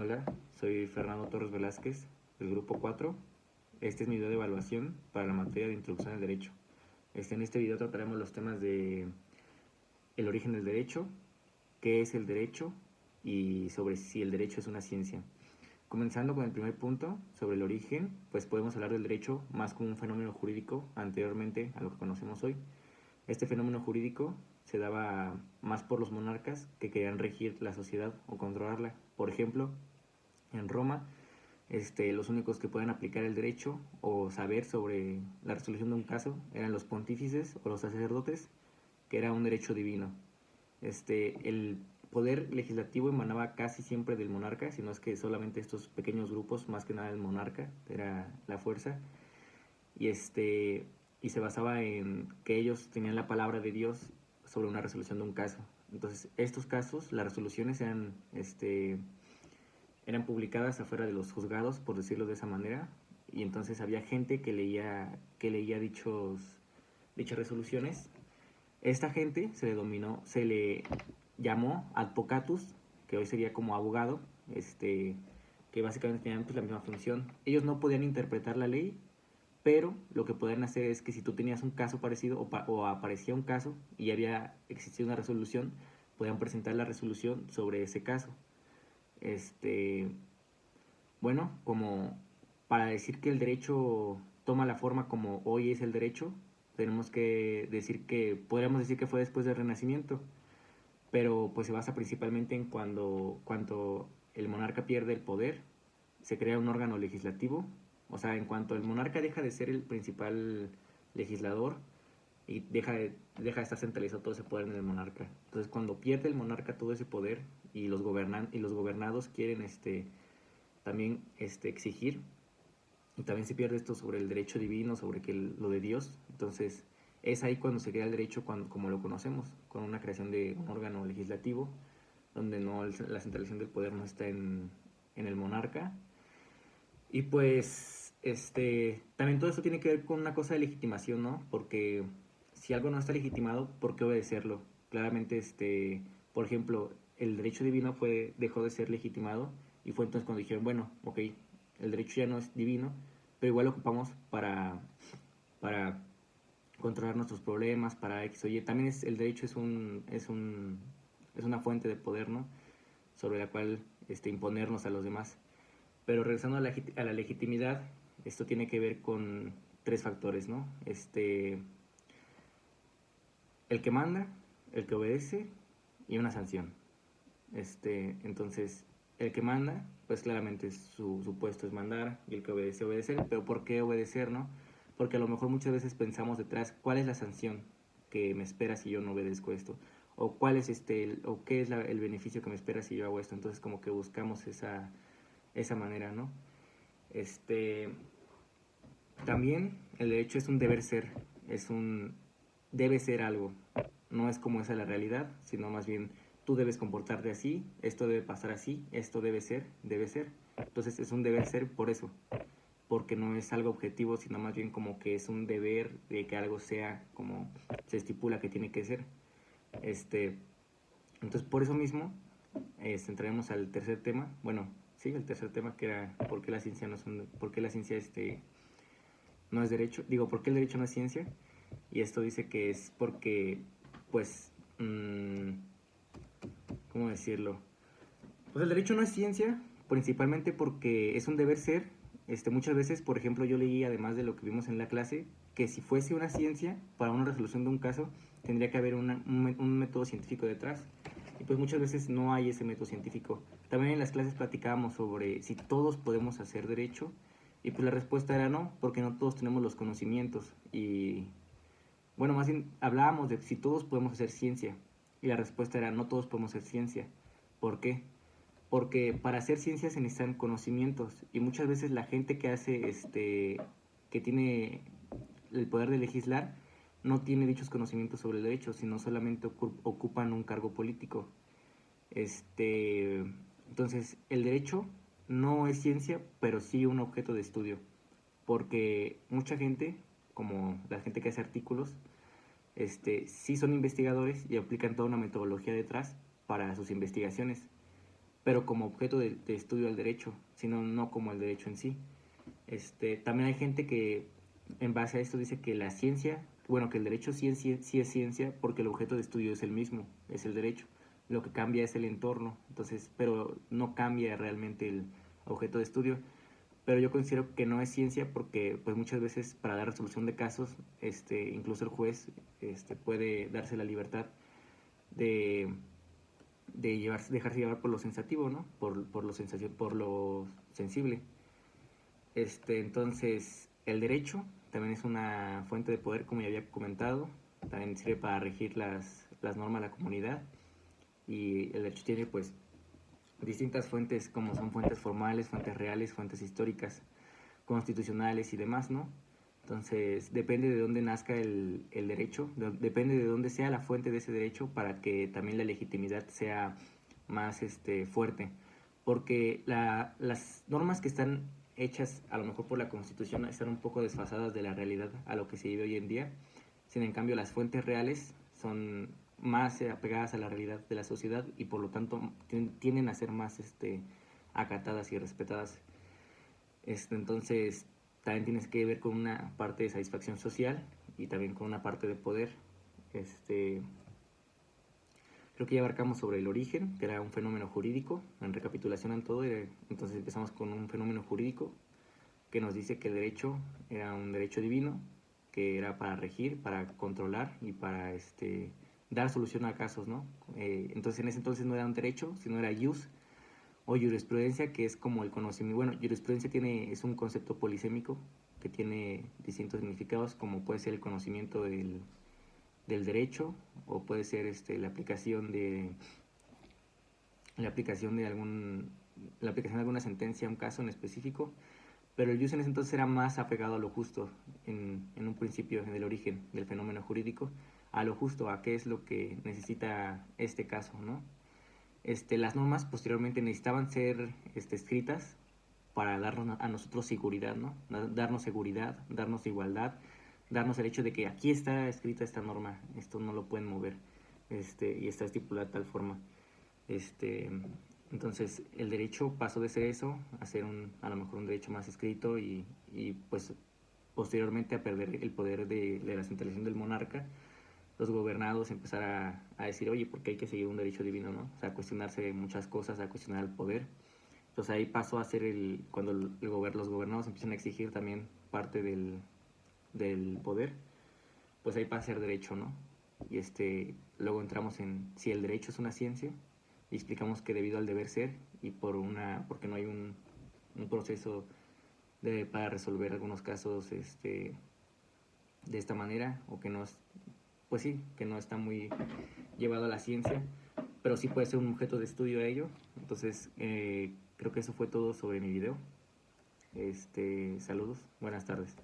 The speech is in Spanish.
Hola, soy Fernando Torres Velázquez, del grupo 4. Este es mi video de evaluación para la materia de Introducción al Derecho. En este video trataremos los temas de el origen del derecho, qué es el derecho y sobre si el derecho es una ciencia. Comenzando con el primer punto, sobre el origen, pues podemos hablar del derecho más como un fenómeno jurídico anteriormente a lo que conocemos hoy. Este fenómeno jurídico se daba más por los monarcas que querían regir la sociedad o controlarla. Por ejemplo, en Roma, los únicos que podían aplicar el derecho o saber sobre la resolución de un caso eran los pontífices o los sacerdotes, que era un derecho divino. El poder legislativo emanaba casi siempre del monarca, sino es que solamente estos pequeños grupos, más que nada el monarca, era la fuerza, y, y se basaba en que ellos tenían la palabra de Dios sobre una resolución de un caso. Entonces, estos casos, las resoluciones eran publicadas afuera de los juzgados, por decirlo de esa manera, y entonces había gente que leía dichas resoluciones. Esta gente se le llamó advocatus, que hoy sería como abogado, que básicamente tenían pues la misma función. Ellos no podían interpretar la ley, pero lo que podían hacer es que si tú tenías un caso parecido o aparecía un caso y había existido una resolución, podían presentar la resolución sobre ese caso. Este, bueno, como para decir que el derecho toma la forma como hoy es el derecho, tenemos que decir podríamos decir que fue después del Renacimiento, pero pues se basa principalmente en cuando el monarca pierde el poder, se crea un órgano legislativo, o sea, en cuanto el monarca deja de ser el principal legislador y deja de estar centralizado todo ese poder en el monarca. Entonces, cuando pierde el monarca todo ese poder y los gobernados quieren también exigir, y también se pierde esto sobre el derecho divino, sobre lo de Dios. Entonces es ahí cuando se crea el derecho como lo conocemos, con una creación de un órgano legislativo donde la centralización del poder no está en el monarca. Y pues también todo esto tiene que ver con una cosa de legitimación, ¿no? Porque si algo no está legitimado, ¿por qué obedecerlo? Claramente, por ejemplo, el derecho divino dejó de ser legitimado y fue entonces cuando dijeron, bueno, ok, el derecho ya no es divino, pero igual lo ocupamos para controlar nuestros problemas, para X o Y. También el derecho es una fuente de poder, ¿no? Sobre la cual imponernos a los demás. Pero regresando a la legitimidad, esto tiene que ver con tres factores, ¿no? El que manda, el que obedece y una sanción. Entonces, el que manda, pues claramente su puesto es mandar, y el que obedece, obedecer. Pero ¿por qué obedecer, no? Porque a lo mejor muchas veces pensamos detrás, ¿cuál es la sanción que me espera si yo no obedezco esto? O cuál es o qué es el beneficio que me espera si yo hago esto. Entonces como que buscamos esa manera, ¿no? Este, También el derecho es un deber ser, debe ser algo, no es como esa la realidad, sino más bien tú debes comportarte así, esto debe pasar así, esto debe ser, debe ser. Entonces es un deber ser por eso, porque no es algo objetivo, sino más bien como que es un deber de que algo sea como se estipula que tiene que ser. Este, entonces por eso mismo entraremos al tercer tema, bueno, sí, el tercer tema que era por qué la ciencia por qué la ciencia no es derecho, digo, ¿por qué el derecho no es ciencia? Y esto dice que es porque, pues, ¿cómo decirlo? Pues el derecho no es ciencia, principalmente porque es un deber ser. Muchas veces, por ejemplo, yo leí, además de lo que vimos en la clase, que si fuese una ciencia, para una resolución de un caso, tendría que haber un método científico detrás. Y pues muchas veces no hay ese método científico. También en las clases platicábamos sobre si todos podemos hacer derecho, y pues la respuesta era no, porque no todos tenemos los conocimientos. Y bueno, más bien hablábamos de si todos podemos hacer ciencia, y la respuesta era no todos podemos hacer ciencia. ¿Por qué? Porque para hacer ciencia se necesitan conocimientos, y muchas veces la gente que tiene el poder de legislar no tiene dichos conocimientos sobre el derecho, sino solamente ocupan un cargo político. Entonces, el derecho no es ciencia, pero sí un objeto de estudio, porque mucha gente, como la gente que hace artículos, sí son investigadores y aplican toda una metodología detrás para sus investigaciones. pero como objeto de estudio del derecho, sino no como el derecho en sí. También hay gente que en base a esto dice que la ciencia, bueno, que el derecho sí es ciencia porque el objeto de estudio es el mismo, es el derecho. Lo que cambia es el entorno, entonces, pero no cambia realmente el objeto de estudio. Pero yo considero que no es ciencia porque pues muchas veces para dar resolución de casos, incluso el juez puede darse la libertad de, dejarse llevar por lo sensativo, ¿no? Por lo sensible. Entonces, el derecho también es una fuente de poder, como ya había comentado. También sirve para regir las normas de la comunidad. Y el derecho tiene, pues, distintas fuentes, como son fuentes formales, fuentes reales, fuentes históricas, constitucionales y demás, ¿no? Entonces, depende de dónde nazca el derecho, depende de dónde sea la fuente de ese derecho para que también la legitimidad sea más fuerte. Porque las normas que están hechas a lo mejor por la Constitución están un poco desfasadas de la realidad a lo que se vive hoy en día. Sin en cambio, las fuentes reales son más apegadas a la realidad de la sociedad y por lo tanto tienden a ser más acatadas y respetadas. Entonces, también tienes que ver con una parte de satisfacción social y también con una parte de poder. Este, Creo que ya abarcamos sobre el origen, que era un fenómeno jurídico. En recapitulación en todo, entonces empezamos con un fenómeno jurídico que nos dice que el derecho era un derecho divino, que era para regir, para controlar y para dar solución a casos, ¿no? Entonces en ese entonces no era un derecho, sino era jus o jurisprudencia, que es como el conocimiento. Bueno, jurisprudencia es un concepto polisémico que tiene distintos significados, como puede ser el conocimiento del derecho o puede ser la aplicación de alguna sentencia a un caso en específico, pero el jus en ese entonces era más apegado a lo justo en un principio, en el origen del fenómeno jurídico, a lo justo, a qué es lo que necesita este caso, ¿no? Las normas posteriormente necesitaban ser escritas para darnos a nosotros seguridad, ¿no? Darnos seguridad, darnos igualdad, darnos el hecho de que aquí está escrita esta norma, esto no lo pueden mover, y está estipulada de tal forma. Este, entonces el derecho pasó de ser eso a ser a lo mejor un derecho más escrito y pues posteriormente a perder el poder de la centralización del monarca, los gobernados empezar a decir, oye, ¿por qué hay que seguir un derecho divino, no? O sea, a cuestionarse muchas cosas, a cuestionar el poder. Entonces ahí pasó a ser cuando los gobernados empiezan a exigir también parte del poder, pues ahí pasa a ser derecho, ¿no? Y luego entramos en si el derecho es una ciencia y explicamos que debido al deber ser y porque no hay un proceso para resolver algunos casos de esta manera o que no es, pues sí, que no está muy llevado a la ciencia, pero sí puede ser un objeto de estudio a ello. Entonces, creo que eso fue todo sobre mi video. Saludos, buenas tardes.